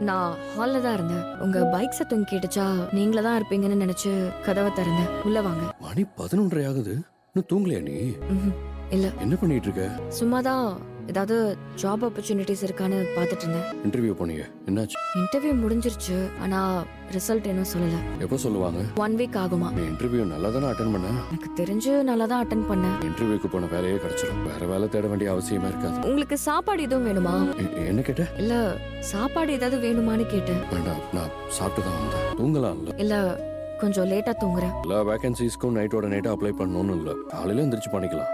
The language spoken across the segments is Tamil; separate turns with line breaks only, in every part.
நான் ஹால்ல தான் இருந்தேன். உங்க பைக் சத்தம் கேட்டுச்சா நீங்கள தான் இருப்பீங்கன்னு நினைச்சு கதவை திறந்தேன். உள்ள வாங்க.
மணி 11:30 ஆகுது. இன்னும் தூங்கலையா நீ?
இல்ல,
என்ன பண்ணிட்டு இருக்க?
சும்மாதான் ஏதாவது ஜாப் ஆப்பர்ச்சுனிட்டிஸ் இருக்கான்னு பார்த்துட்டு இருந்தேன்.
இன்டர்வியூ போனீங்க, என்னாச்சு?
இன்டர்வியூ முடிஞ்சிருச்சு, ஆனா ரிசல்ட் இன்னும் சொல்லல.
எப்போ சொல்லுவாங்க?
1 வீக் ஆகுமா.
நீ இன்டர்வியூ நல்லா தானே அட்டன் பண்ண?
எனக்கு தெரிஞ்சு நல்லா தான் அட்டன் பண்ணேன்.
இன்டர்வியூக்கு போன வேலையே கிடைச்சிடும். வேற வேலை தேட வேண்டிய அவசியமே இருக்காது.
உங்களுக்கு சாப்பாடு எதுவும் வேணுமா?
என்ன கேட்ட?
இல்ல, சாப்பாடு ஏதாவது வேணுமான்னு கேட்டேன்.
வேண்டாம், நான் சாப்பிட்டு தான் வந்தேன். தூங்கலாம்ல?
இல்ல, கொஞ்சம் லேட்டா தூங்குறேன்.
எல்லா வேகன்சிஸ்க்கும் நைட்டோட நைட்டா அப்ளை பண்ணணும்னு இல்ல, காலையில எந்திரிச்சு பண்ணிக்கலாம்.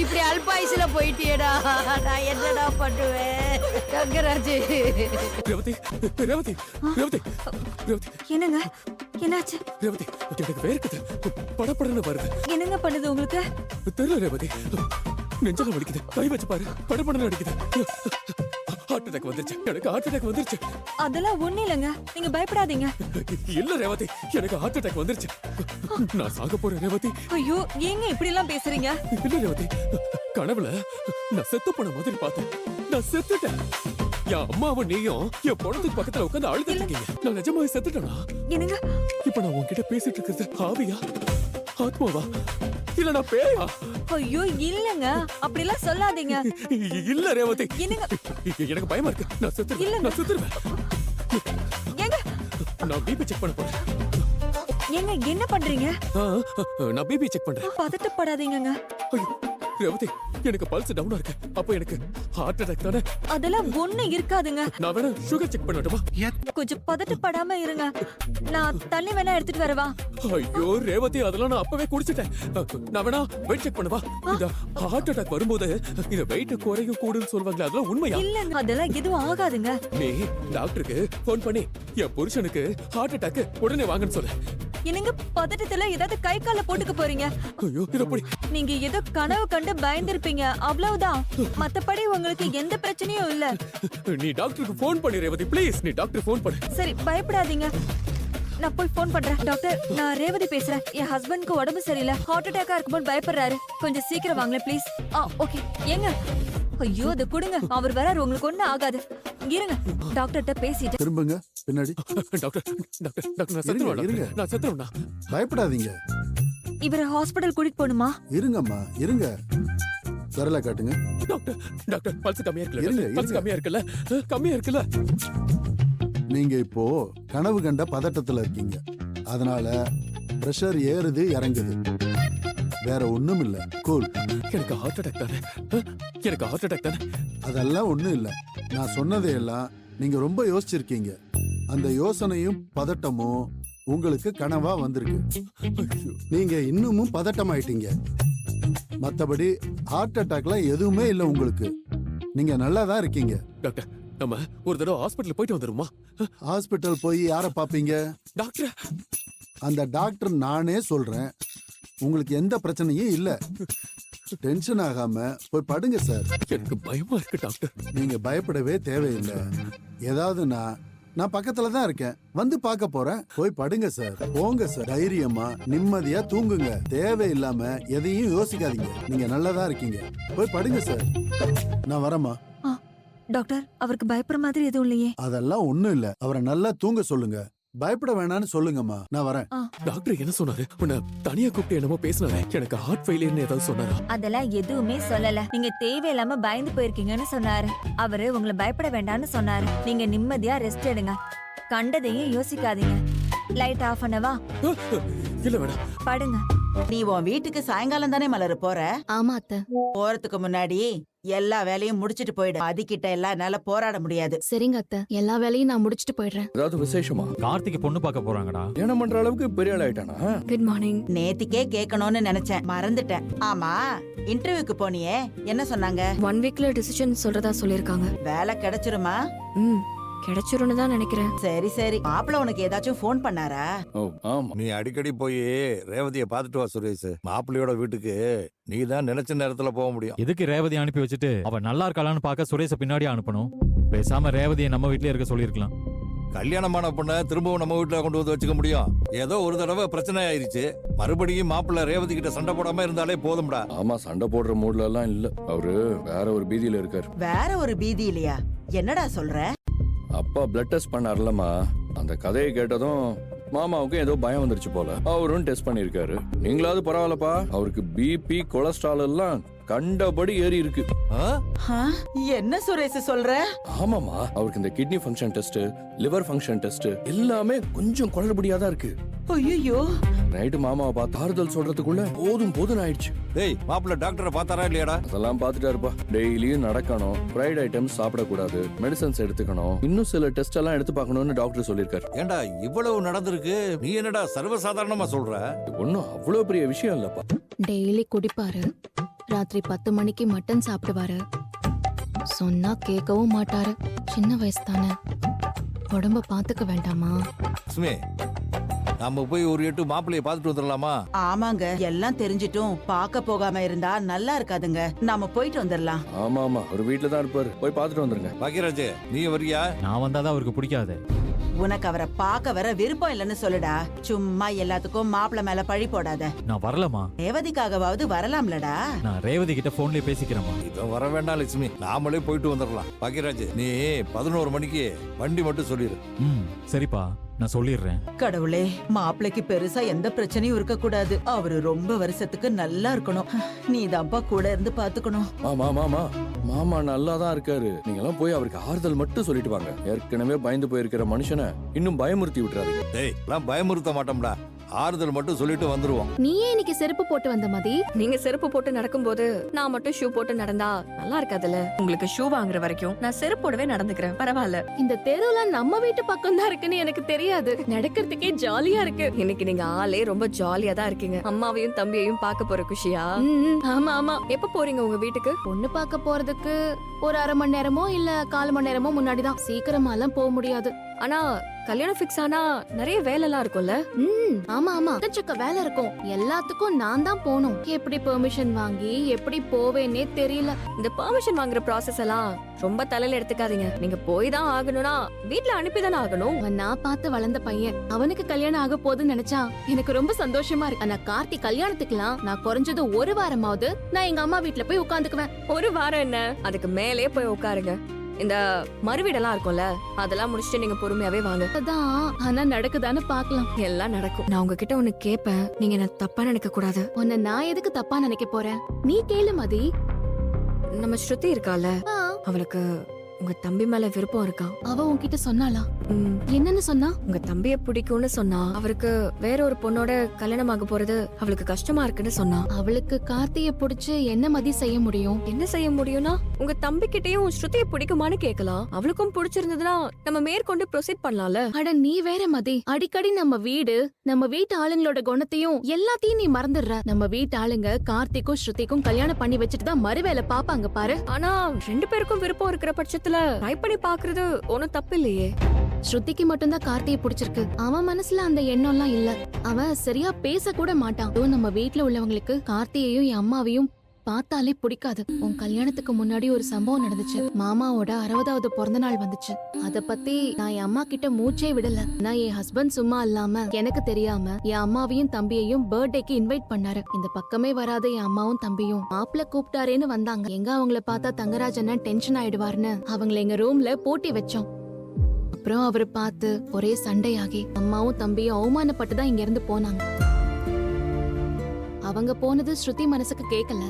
இப்படி அல்பாயுசுல போயிட்டியடா, நான் என்னடா பண்ணுவேன்? தங்கராஜ்,
ரேவதி ரேவதி ரேவதி ரேவதி
என்னங்க, என்னாச்சு?
ரேவதி, எனக்கு வேர்க்குது, படபடன்னு வருது.
என்னங்க பண்ணுது உங்களுக்கு?
தெரியல ரேவதி, நெஞ்சல வலிக்குது, கை வச்சு பாரு, படபடன்னு அடிக்குது. ஹார்ட் அட்டாக் வந்துருச்சு, எனக்கு ஹார்ட் அட்டாக் வந்துருச்சு.
அதெல்லாம் ஒண்ணு இல்லைங்க, நீங்க பயப்படாதீங்க.
இல்ல ரேவதி, எனக்கு ஹார்ட் அட்டாக் வந்துருச்சு. நான் சாக போறேன் ரேவதி.
ஐயோ, ஏங்க இப்படி எல்லாம் பேசுறீங்க?
இல்ல ரேவதி, கனவுல நான் செத்து போன மாதிரி பார்த்தேன். நான் செத்துட்டேன். என் அம்மாவும் நீயும் என் பொண்ணத்துக்கு பக்கத்துல உட்காந்து அழுதுட்டு இருக்கீங்க. நான் நிஜமாவே செத்துட்டேனா?
என்னங்க?
இப்ப நான் உன்கிட்ட பேசிட்டு இருக்கிறது ஆவியா, ஆத்மாவா, இல்ல நான் பேயா?
ஐயோ இல்லங்க, அப்படி எல்லாம் சொல்லாதீங்க.
இல்ல ரேவதி,
என்னங்க?
எனக்கு பயமா இருக்கு. நான் செத்துருவேன்,
இல்லங்க.
நான் செத்துருவேன்.
ஏங்க,
நான் பிபி செக் பண்ண போறேன்.
ஏங்க என்ன பண்றீங்க?
நான் பிபி செக் பண்றேன்.
பதட்டப்படாதீங்கங்க.
ஐயோ, ரேவதி, எனக்கு பல்ஸ் டவுனா இருக்கு. அப்ப எனக்கு ஹார்ட் அட்டாக் தானே?
அதெல்லாம் ஒண்ணு இருக்காதுங்க.
நான் வேணா சுகர் செக் பண்ணட்டுமா?
கொஞ்சம் பதட்டப்படாம இருங்க. நான் தண்ணி வேணா எடுத்துட்டு வரவா?
ஐயோ ரேவதி, அதெல்லாம் நான் அப்பவே குடிச்சிட்டேன். நான் வேணா வெயிட் செக் பண்ணவா? இந்த ஹார்ட் அட்டாக் வரும்போது இந்த வெயிட் குறையும் கூடுன்னு சொல்லுவாங்களே, அதெல்லாம் உண்மையா?
இல்லங்க, அதெல்லாம் எதுவும் ஆகாதுங்க.
நீ டாக்டருக்கு போன் பண்ணி என் புருஷனுக்கு ஹார்ட் அட்டாக் உடனே வாங்கன்னு சொல்லு.
என்னங்க பதட்டத்துல ஏதாவது கை கால போட்டுக்க போறீங்க?
ஐயோ, இத போடி.
நீங்க ஏதோ கனவு கண்டு பயந்திருப்பீங்க, அவ்வளவுதான். மத்தபடி உங்களுக்கு எந்த பிரச்சனையும் இல்ல.
நீ டாக்டருக்கு போன் பண்ணி ரேவதி, ப்ளீஸ். நீ டாக்டர் போன் பண்ணு.
சரி, பயப்படாதீங்க. நான் போய் போன் பண்றேன். டாக்டர், நான் ரேவதி பேசுறேன். என் ஹஸ்பண்ட்க்கு உடம்பு சரியில்லை, ஹார்ட் அட்டாக்கா இருக்கும்போது பயப்படுறாரு. கொஞ்சம் சீக்கிரம் வாங்களேன் ப்ளீஸ். ஓகே. ஏங்க, ஐயோ அதை கொடுங்க, அவர் வராரு, உங்களுக்கு ஒண்ணு ஆகாது. இருங்க, டாக்டர்கிட்ட பேசிட்டு
திரும்புங்க பின்னாடி.
டாக்டர் டாக்டர் டாக்டர், நான் செத்துருவேன்.
இருங்க.
நான் செத்துருவேனா?
பயப்படாதீங்க.
இவரை ஹாஸ்பிடல் கூட்டிட்டு போகணுமா?
இருங்கம்மா, இருங்க. விரல காட்டுங்க.
டாக்டர் டாக்டர், பல்ஸ் கம்மியா
இருங்க,
இருக்குல்ல? பல்ஸ்
இருங்க.
கம்மியா இருக்குல்ல? கம்மியா இருக்குல்ல?
நீங்க இப்போ கனவு கண்ட பதட்டத்துல இருக்கீங்க. அதனால பிரஷர் ஏறுது இறங்குது. வேற ஒண்ணும் இல்ல. கூல்.
எனக்கு ஹார்ட் அட்டாக் தானே? எனக்கு ஹார்ட் அட்டாக் தானே?
அதெல்லாம் ஒண்ணும் இல்ல. நான் சொன்னதையெல்லாம் நீங்க ரொம்ப யோசிச்சிருக்கீங்க. அந்த யோசனையும் பதட்டமும் உங்களுக்கு கனவா வந்திருக்கு.
ஐயோ,
நீங்க இன்னமும் பதட்டமாயிட்டீங்க. மத்தபடி ஹார்ட் அட்டாக்லாம் எதுவுமே இல்ல உங்களுக்கு. நீங்க நல்லா தான் இருக்கீங்க.
டாக்டர், நம்ம ஒரு தடவை ஹாஸ்பிடல் போயிட்டு வந்துருமா?
ஹாஸ்பிட்டல் போய் யார பாப்பீங்க?
டாக்டர்,
அந்த டாக்டர் நானே சொல்றேன். உங்களுக்கு எந்த பிரச்சனையும் இல்ல. டென்ஷன் ஆகாம போய் படுங்க சார்.
எனக்கு பயமா இருக்கு டாக்டர்.
நீங்க பயப்படவே தேவையில்லை. ஏதாவதுன்னா நான் பக்கத்துல தான் இருக்கேன், வந்து பார்க்க போறேன். போய் படுங்க சார். போங்க சார். தைரியமா நிம்மதியா தூங்குங்க. தேவையில்லாம எதையும் யோசிக்காதீங்க. நீங்க நல்லதா இருக்கீங்க. போய் படுங்க சார். நான் வரேம்மா.
டாக்டர், அவருக்கு பயப்படுற மாதிரி எதுவும் இல்லையே?
அதெல்லாம் ஒண்ணும் இல்ல. அவரை நல்லா தூங்க சொல்லுங்க. பயப்பட வேணாம்னு சொல்லுங்கம்மா. நான் வரேன்.
டாக்டர் என்ன சொன்னாரு? உன்னை தனியா கூப்பிட்டு என்னமோ பேசினாரு. எனக்கு ஹார்ட் ஃபெயிலியர்னு ஏதாவது சொன்னாரா?
அதெல்லாம் எதுவுமே சொல்லல. நீங்க தேவையில்லாம பயந்து போயிருக்கீங்கன்னு சொன்னாரு. அவரு உங்களை பயப்பட வேண்டாம்னு சொன்னாரு. நீங்க நிம்மதியா ரெஸ்ட் எடுங்க. கண்டதையும் யோசிக்காதீங்க. லைட் ஆஃப் பண்ணவா?
இல்ல வேணாம்.
படுங்க.
நீ உன் வீட்டுக்கு சாயங்காலம் தானே மலர் போற?
ஆமா அத்தை.
போறதுக்கு முன்னாடி எல்லா வேலையும் முடிச்சிட்டு போயிடு. அதிகிட்ட எல்லாம் என்னால போராட முடியாது.
சரிங்க அத்தை, எல்லா வேலையும் நான் முடிச்சிட்டு போயிடுறேன்.
ஏதாவது விசேஷமா?
கார்த்திக் பொண்ணு பார்க்க போறாங்கடா.
என்ன பண்ற அளவுக்கு பெரிய ஆள் ஆயிட்டானா?
Good morning.
நேத்திக்கே கேட்கணும்னு நினைச்சேன், மறந்துட்டேன். ஆமா, இன்டர்வியூக்கு போனியே, என்ன சொன்னாங்க?
1 வீக்ல டிசிஷன் சொல்றதா சொல்லிருக்காங்க.
வேலை கிடைச்சிருமா?
கிடைச்சிரும்னு தான் நினைக்கிறேன்.
சரி சரி. மாப்பிள்ள உனக்கு ஏதாச்சும் போன் பண்ணாரா?
ஓ ஆமா.
நீ அடிக்கடி போய் ரேவதியை பார்த்துட்டு வா சுரேஷ். மாப்பிள்ளையோட வீட்டுக்கு நீ தான் நினைச்ச நேரத்துல போக முடியும்.
எதுக்கு ரேவதி அனுப்பி வச்சுட்டு அவ நல்லா இருக்காளான்னு பார்க்க சுரேஷ பின்னாடி அனுப்பணும்? பேசாம ரேவதியை நம்ம வீட்லயே இருக்க சொல்லிருக்கலாம்.
கல்யாணமான பொண்ணை திரும்பவும் நம்ம வீட்டுல கொண்டு வந்து வச்சுக்க முடியும்? ஏதோ ஒரு தடவை பிரச்சனை ஆயிருச்சு, மறுபடியும் மாப்பிள்ளை ரேவதி கிட்ட சண்டை போடாம இருந்தாலே போதும்டா.
ஆமா, சண்டை போடுற மூட்ல எல்லாம் இல்ல. அவரு வேற ஒரு பீதியில இருக்காரு.
வேற ஒரு பீதி இல்லையா? என்னடா சொல்ற?
அப்பா பிளட் டெஸ்ட் பண்ணார்லமா, அந்த கதையை கேட்டதும் மாமாவுக்கும் ஏதோ பயம் வந்துருச்சு போல. அவரும் டெஸ்ட் பண்ணிருக்காரு. நீங்களாவது பரவாயில்லப்பா, அவருக்கு பிபி கொலஸ்ட்ரால் எல்லாம் கண்டபடி ஏறி இருக்கு.
என்ன சுரேஷ் சொல்ற?
ஆமாமா, அவருக்கு இந்த kidney function test, liver function test எல்லாமே கொஞ்சம் குளறுபடியா தான் இருக்கு.
ஐயோ,
நைட்டு மாமாவை பார்த்து ஆறுதல் சொல்றதுக்குள்ள போதும் ஆயிடுச்சு.
டேய், மாப்பிள்ளை டாக்டரை பார்த்தாரா இல்லையாடா?
அதெல்லாம் பார்த்துட்டாருப்பா. டெய்லியும் நடக்கணும், ஃப்ரைட் ஐட்டம்ஸ் சாப்பிடக்கூடாது, மெடிசன்ஸ் எடுத்துக்கணும், இன்னும் சில டெஸ்ட் எல்லாம் எடுத்து பார்க்கணும்னு டாக்டர் சொல்லியிருக்காரு.
ஏண்டா இவ்வளவு நடந்திருக்கு, நீ என்னடா சர்வசாதாரணமா சொல்ற?
ஒன்னும் அவ்வளவு பெரிய விஷயம் இல்லப்பா.
டெய்லி குடிப்பாரு, ராத்திரி 10 மணிக்கு மட்டன் சாப்பிடுவாரு, சொன்னா கேட்கவும் மாட்டாரு. சின்ன வயசு தானே, உடம்ப பாத்துக்க வேண்டாமா?
சுமே, நாம போய் ஒரு 8 மாப்பிள்ளைய பார்த்துட்டு வந்துடலாமா?
ஆமாங்க, எல்லாம் தெரிஞ்சிட்டும் பார்க்க போகாம இருந்தா நல்லா இருக்காதுங்க. நாம போயிட்டு வந்துடலாம்.
ஆமா, ஒரு வீட்டுல தான் இருப்பாரு, போய் பார்த்துட்டு வந்துருங்க.
பாக்கியராஜ், நீ வரியா?
நான் வந்தாதான் அவருக்கு பிடிக்காது.
உனக்கு அவரை பார்க்க வர விருப்பம் இல்லைன்னு சொல்லுடா. சும்மா எல்லாத்துக்கும் மாப்பிள்ள மேல பழி போடாத.
நான் வரலமா.
ரேவதிக்காகவாவது வரலாம்லடா.
நான் ரேவதி கிட்ட போன்லயே பேசிக்கிறேமா.
இவன் வர வேண்டாம் லட்சுமி, நாமளே போயிட்டு வந்துடலாம். பாக்கியராஜ், நீ 11 மணிக்கு வண்டி மட்டும் சொல்லிடு.
சரிப்பா, நான் சொல்லிடுறேன்.
கடவுளே, மாப்பிள்ளைக்கு பெருசா எந்த பிரச்சனையும் இருக்க கூடாது. அவரு ரொம்ப வருஷத்துக்கு நல்லா இருக்கணும். நீ தான்ப்பா கூட இருந்து பாத்துக்கணும்.
மாமா நல்லா தான் இருக்காரு. நீங்க எல்லாம் போய் அவருக்கு ஆறுதல் மட்டும் சொல்லிட்டு வாங்க. ஏற்கனவே பயந்து போயிருக்கிற மனுஷனை இன்னும் பயமுறுத்தி விட்டுறாதீங்க.
டேய், எல்லாம் பயமுறுத்த மாட்டோம்டா, ஆறுதல் மட்டும் சொல்லிட்டு வந்துருவோம்.
நீயே இன்னைக்கு செருப்பு போட்டு வந்த மதி.
நீங்க செருப்பு போட்டு நடக்கும்போது நான் மட்டும் ஷூ போட்டு நடந்தா நல்லா இருக்காதுல்ல. உங்களுக்கு ஷூ வாங்குற வரைக்கும் நான் செருப்போடவே நடந்துக்கிறேன், பரவாயில்ல.
இந்த தெருவுல நம்ம வீட்டு பக்கம் தான் இருக்குன்னு எனக்கு தெரியாது. நடக்கிறதுக்கே ஜாலியா இருக்கு.
இன்னைக்கு நீங்க ஆளே ரொம்ப ஜாலியா தான் இருக்கீங்க. அம்மாவையும் தம்பியையும் பார்க்க போற குஷியா?
ஆமா.
எப்ப போறீங்க உங்க வீட்டுக்கு?
பொண்ணு பார்க்க போறதுக்கு ஒரு 1/2 மணி நேரமோ இல்ல 1/4 மணி நேரமோ முன்னாடிதான். சீக்கிரமா எல்லாம் போக முடியாது.
ஆனா கல்யாணம் ஃபிக்ஸ் ஆனா நிறைய வேலை எல்லாம் இருக்கும்ல.
ஆமா எக்கச்சக்க வேலை இருக்கும். எல்லாத்துக்கும் நான் தான் போகணும். எப்படி பெர்மிஷன் வாங்கி எப்படி போவேன்னே தெரியல.
இந்த பெர்மிஷன் வாங்குற ப்ராசஸ் எல்லாம் ரொம்ப தலையில எடுத்துக்காதீங்க. நீங்க போய் தான் ஆகணும்னா வீட்ல அனுப்பிதானே ஆகணும்.
அவன் நான் பார்த்து வளர்ந்த பையன். அவனுக்கு கல்யாணம் ஆக போகுதுன்னு நினைச்சா எனக்கு ரொம்ப சந்தோஷமா இருக்கு. ஆனா கார்த்தி கல்யாணத்துக்குலாம் நான் குறைஞ்சது 1 வாரமாவது நான் எங்க அம்மா வீட்ல போய் உட்காந்துக்குவேன்.
1 வாரம் என்ன, அதுக்கு மேலே போய் உட்காருங்க. இந்த மறுவீடெல்லாம் இருக்கும்ல, அதெல்லாம் முடிச்சுட்டு நீங்க பொறுமையாவே வாங்க.
அதான், ஆனா நடக்குதான்னு பாக்கலாம்.
எல்லாம் நடக்கும். நான் உங்ககிட்ட ஒண்ணு கேட்பேன், நீங்க என்ன தப்பா நினைக்க கூடாது.
உன்னை நான் எதுக்கு தப்பா நினைக்க போறேன்? நீ கேளு மதி.
நம்ம ஸ்ருதி இருக்கால,
ஆ,
அவளுக்கு உங்க தம்பி மேல விருப்பம் இருக்கா?
அவ உன்கிட்ட சொன்னாளா?
ம்,
என்னன்னு சொன்னா?
உங்க தம்பிய பிடிக்கும்னு சொன்னா. அவருக்கு வேற ஒரு பொண்ணோட கல்யாணம் ஆக போறது அவளுக்கு கஷ்டமா இருக்குன்னு சொன்னா.
அவளுக்கு கார்த்திய புடிச்சு என்ன மதி செய்ய முடியும்?
என்ன செய்ய முடியும்னா, உங்க தம்பி கிட்டயும் ஸ்ருதியை பிடிக்குமான்னு கேட்கலாம். அவளுக்கும் பிடிச்சிருந்ததுன்னா நம்ம மேற்கொண்டு ப்ரொசீட் பண்ணலாம்ல.
அட நீ வேற மதி, அடிக்கடி நம்ம வீட்டு ஆளுங்களோட குணத்தையும் எல்லாத்தையும் நீ மறந்துடுற. நம்ம வீட்டு ஆளுங்க கார்த்திக்கும் ஸ்ருதிக்கும் கல்யாணம் பண்ணி வச்சுட்டு தான் மறுவேளை பாப்பாங்க பாரு.
ஆனா 2 பேருக்கும் விருப்பம் இருக்கிற பட்சத்துல ட்ரை பண்ணி பாக்குறது ஒன்னும் தப்பு இல்லையே.
ஸ்ருதிக்கு மட்டும்தான் கார்த்திய பிடிச்சிருக்கு. அவன் மனசுல அந்த எண்ணம்லாம் இல்ல. அவன் சரியா பேச கூட மாட்டான். அதுவும் நம்ம வீட்ல உள்ளவங்களுக்கு கார்த்தியையும் என் அம்மாவையும் பார்த்தாலே பிடிக்காது. உன் கல்யாணத்துக்கு முன்னாடி ஒரு சம்பவம் நடந்துச்சு. மாமாவோட 60வது பிறந்த நாள் வந்துச்சு. அத பத்தி நான் என் அம்மா கிட்ட மூச்சே விடல. நான் என் ஹஸ்பண்ட் சும்மா இல்லாம எனக்கு தெரியாம என் அம்மாவையும் தம்பியையும் பர்த்டேக்கு இன்வைட் பண்ணாரு. இந்த பக்கமே வராத என் அம்மாவும் தம்பியும் மாப்பிள்ள கூப்பிட்டாரேன்னு வந்தாங்க. எங்க அவங்கள பார்த்தா தங்கராஜ் அண்ணன் டென்ஷன் ஆயிடுவாருன்னு அவங்கள எங்க ரூம்ல போட்டி வச்சோம். அப்புறம் அவரை பார்த்து ஒரே சண்டையாகி அம்மாவும் தம்பியும் அவமானப்பட்டு தான் இங்க இருந்து போனாங்க. அவங்க போனது ஸ்ருதி மனசுக்கு கேக்கல.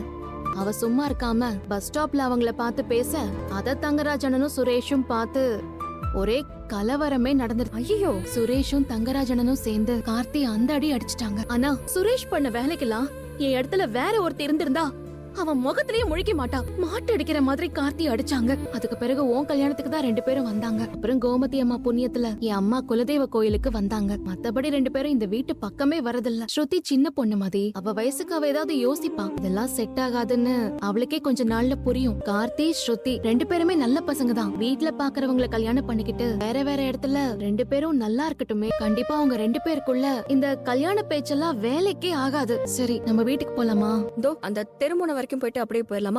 அவ சும்மா இருக்காம பஸ் ஸ்டாப்ல அவங்கள பார்த்து பேச அத தங்கராஜனும் சுரேஷும் பார்த்து ஒரே கலவரமே நடந்தது.
ஐயோ,
சுரேஷும் தங்கராஜனும் சேர்ந்து கார்த்தி அந்த அடி அடிச்சிட்டாங்க. ஆனா சுரேஷ் பண்ண வேலைக்கெல்லாம் என் இடத்துல வேற ஒருத்தர் இருந்திருந்தா அவன் முகத்திலேயே முழிக்க மாட்டான். மாட்டு அடிக்கிற மாதிரி கார்த்தி அடிச்சாங்க. அதுக்கு பிறகு உன் கல்யாணத்துக்கு தான் 2 பேரும் வந்தாங்க. அப்புறம் கோமதி அம்மா புண்ணியத்துல என் அம்மா குலதெய்வ கோயிலுக்கு வந்தாங்க. மத்தபடி 2 பேரும் இந்த வீட்டு பக்கமே வரதில்ல. ஸ்ருதி சின்ன பொண்ணு மாதிரி, அவ வயசுக்கு அவ ஏதாவது யோசிப்பா. இதெல்லாம் செட் ஆகாதுன்னு அவளுக்கே கொஞ்ச நாள்ல புரியும். கார்த்தி ஸ்ருதி 2 பேருமே நல்ல பசங்க தான். வீட்டுல பாக்குறவங்கள கல்யாணம் பண்ணிக்கிட்டு வேற இடத்துல 2 பேரும் நல்லா இருக்கட்டுமே. கண்டிப்பா அவங்க 2 பேருக்குள்ள இந்த கல்யாண பேச்செல்லாம் வேலைக்கே ஆகாது. சரி, நம்ம வீட்டுக்கு போலாமா?
அந்த தெருமுனை வரைக்கும் போயிட்டு அப்படியே போயிடலாமா?